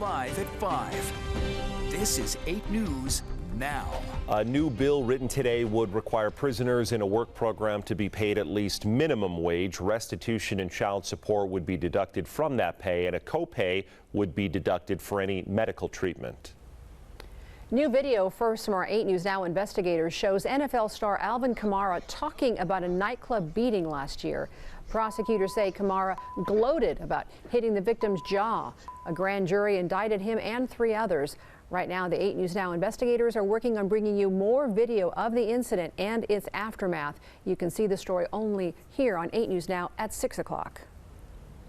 live at 5. This is 8 News Now. A new bill written today would require prisoners in a work program to be paid at least minimum wage. Restitution and child support would be deducted from that pay, and a copay would be deducted for any medical treatment. New video first from our 8 News Now investigators shows NFL star Alvin Kamara talking about a nightclub beating last year. Prosecutors say Kamara gloated about hitting the victim's jaw. A grand jury indicted him and 3 others. Right now, the 8 News Now investigators are working on bringing you more video of the incident and its aftermath. You can see the story only here on 8 News Now at 6 o'clock.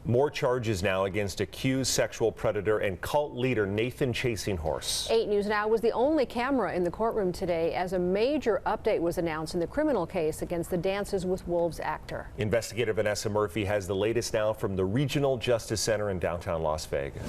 More charges now against accused sexual predator and cult leader Nathan Chasinghorse. 8 News Now was the only camera in the courtroom today as a major update was announced in the criminal case against the Dances with Wolves actor. Investigator Vanessa Murphy has the latest now from the Regional Justice Center in downtown Las Vegas.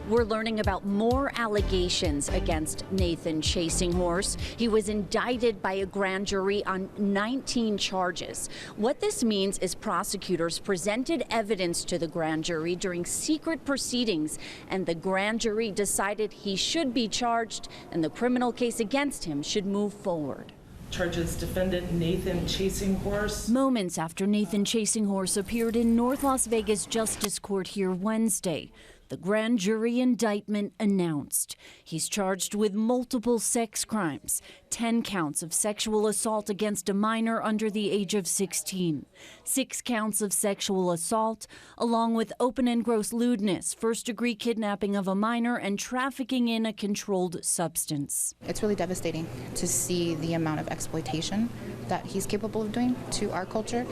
We're learning about more allegations against Nathan Chasinghorse. He was indicted by a grand jury on 19 charges. What this means is prosecutors presented evidence to the grand jury during secret proceedings, and the grand jury decided he should be charged and the criminal case against him should move forward. Charges defendant Nathan Chasinghorse. Moments after Nathan Chasinghorse appeared in North Las Vegas Justice Court here Wednesday, the grand jury indictment announced. He's charged with multiple sex crimes, 10 counts of sexual assault against a minor under the age of 16, 6 counts of sexual assault, along with open and gross lewdness, first-degree kidnapping of a minor, and trafficking in a controlled substance. It's really devastating to see the amount of exploitation that he's capable of doing to our culture,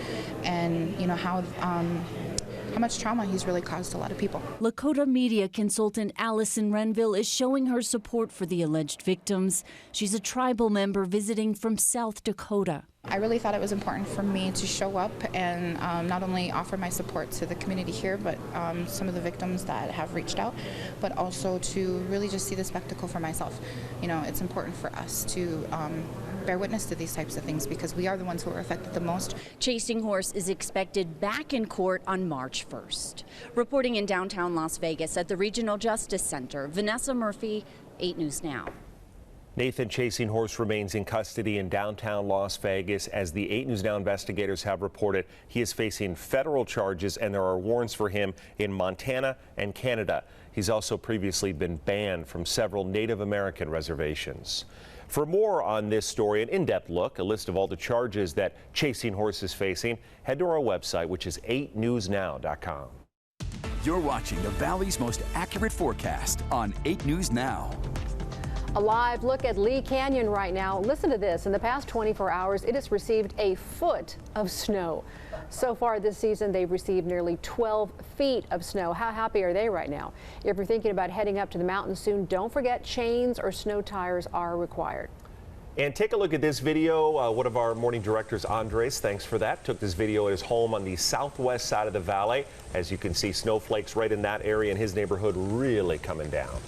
and how much trauma he's really caused a lot of people. Lakota media consultant Allison Renville is showing her support for the alleged victims. She's a tribal member visiting from South Dakota. I really thought it was important for me to show up and not only offer my support to the community here, but some of the victims that have reached out, but also to really just see the spectacle for myself. It's important for us to bear witness to these types of things because we are the ones who are affected the most. Chasinghorse is expected back in court on March 1st. Reporting in downtown Las Vegas at the Regional Justice Center, Vanessa Murphy, 8 News Now. Nathan Chasinghorse remains in custody in downtown Las Vegas. As the 8 News Now investigators have reported, he is facing federal charges and there are warrants for him in Montana and Canada. He's also previously been banned from several Native American reservations. For more on this story, an in-depth look, a list of all the charges that Chasinghorse is facing, head to our website, which is 8newsnow.com. You're watching the Valley's most accurate forecast on 8 News Now. A live look at Lee Canyon right now. Listen to this. In the past 24 hours, it has received a foot of snow. So far this season, they've received nearly 12 feet of snow. How happy are they right now? If you're thinking about heading up to the mountains soon, don't forget chains or snow tires are required. And take a look at this video. One of our morning directors, Andres, thanks for that, took this video at his home on the southwest side of the valley. As you can see, snowflakes right in that area in his neighborhood really coming down.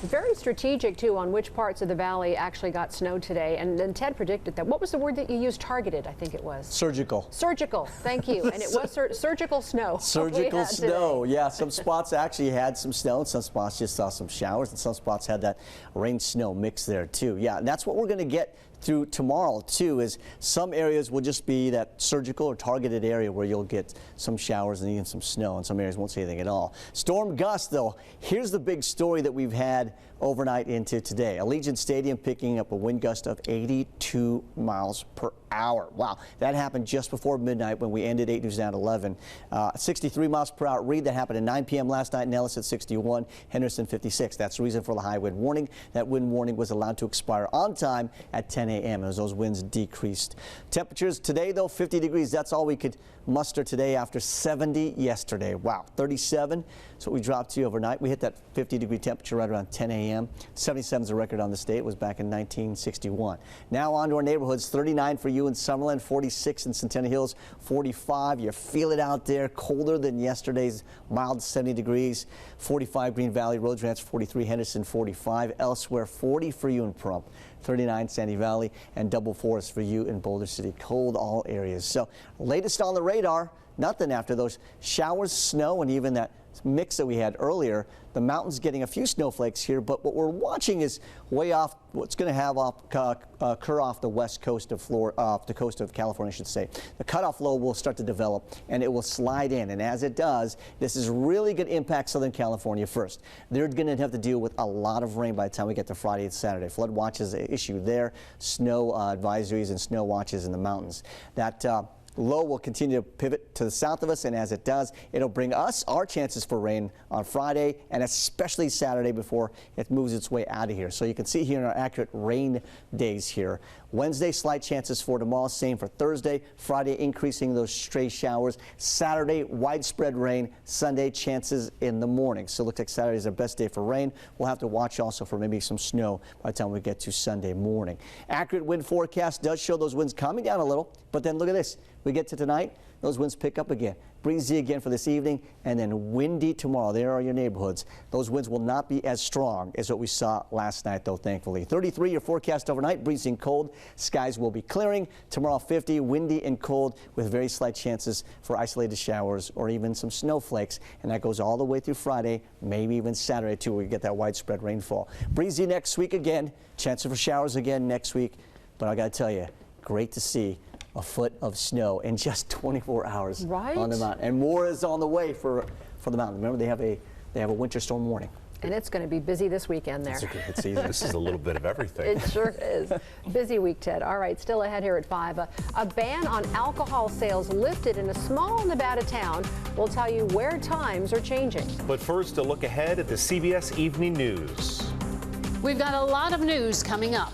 Very strategic, too, on which parts of the valley actually got snow today. And then Ted predicted that. What was the word that you used? Targeted, I think it was. Surgical. Surgical. Thank you. And it was surgical snow. Surgical snow. Yeah, some spots actually had some snow, and some spots just saw some showers, and some spots had that rain-snow mix there, too. Yeah, and that's what we're going to get through tomorrow, too, is some areas will just be that surgical or targeted area where you'll get some showers and even some snow, and some areas won't see anything at all. Storm gusts, though. Here's the big story that we've had overnight into today. Allegiant Stadium picking up a wind gust of 82 miles per hour. Wow, that happened just before midnight when we ended 8 News Now at 11. 63 miles per hour read. That happened at 9 p.m. last night. Nellis at 61, Henderson 56. That's the reason for the high wind warning. That wind warning was allowed to expire on time at 10 a.m. as those winds decreased. Temperatures today, though, 50 degrees. That's all we could muster today after 70 yesterday. Wow, 37. So we dropped to overnight. We hit that 50-degree temperature right around 10 a.m. 77 is a record on the state. It was back in 1961. Now on to our neighborhoods. 39 for you in Summerlin, 46 in Centennial Hills, 45. You feel it out there. Colder than yesterday's mild 70 degrees. 45 Green Valley, Rose Ranch 43, Henderson 45. Elsewhere 40 for you in Pahrump, 39 Sandy Valley, and double forest for you in Boulder City. Cold all areas. So latest on the radar. nothing after those showers, snow, and even that mix that we had earlier. The mountains getting a few snowflakes here, but what we're watching is way off what's going to occur off the west coast of Florida, off the coast of California, I should say. The cutoff low will start to develop and it will slide in, and as it does, this is really going to impact Southern California first. They're going to have to deal with a lot of rain by the time we get to Friday and Saturday. Flood watches issue there, snow advisories and snow watches in the mountains. That low will continue to pivot to the south of us, and as it does, it'll bring us our chances for rain on Friday and especially Saturday before it moves its way out of here. So you can see here in our accurate rain days here. Wednesday, slight chances for tomorrow, same for Thursday. Friday, increasing those stray showers. Saturday, widespread rain. Sunday, chances in the morning. So it looks like Saturday is our best day for rain. We'll have to watch also for maybe some snow by the time we get to Sunday morning. Accurate wind forecast does show those winds coming down a little, but then look at this. We get to tonight, those winds pick up again. Breezy again for this evening, and then windy tomorrow. There are your neighborhoods. Those winds will not be as strong as what we saw last night, though, thankfully. 33, your forecast overnight, breezy and cold. Skies will be clearing. Tomorrow, 50, windy and cold with very slight chances for isolated showers or even some snowflakes. And that goes all the way through Friday, maybe even Saturday, too, where we get that widespread rainfall. Breezy next week again. Chances for showers again next week. But I got to tell you, great to see a foot of snow in just 24 hours on the mountain, and more is on the way for the mountain. Remember, they have a winter storm warning, and it's going to be busy this weekend there. It's a good season. This is a little bit of everything. It sure is. Busy week, Ted. All right, still ahead here at 5. A ban on alcohol sales lifted in a small Nevada town. We'll tell you where times are changing. But first, a look ahead at the CBS Evening News. We've got a lot of news coming up.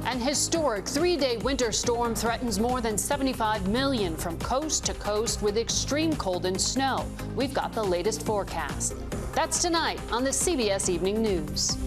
An historic 3-day winter storm threatens more than 75 million from coast to coast with extreme cold and snow. We've got the latest forecast. That's tonight on the CBS Evening News.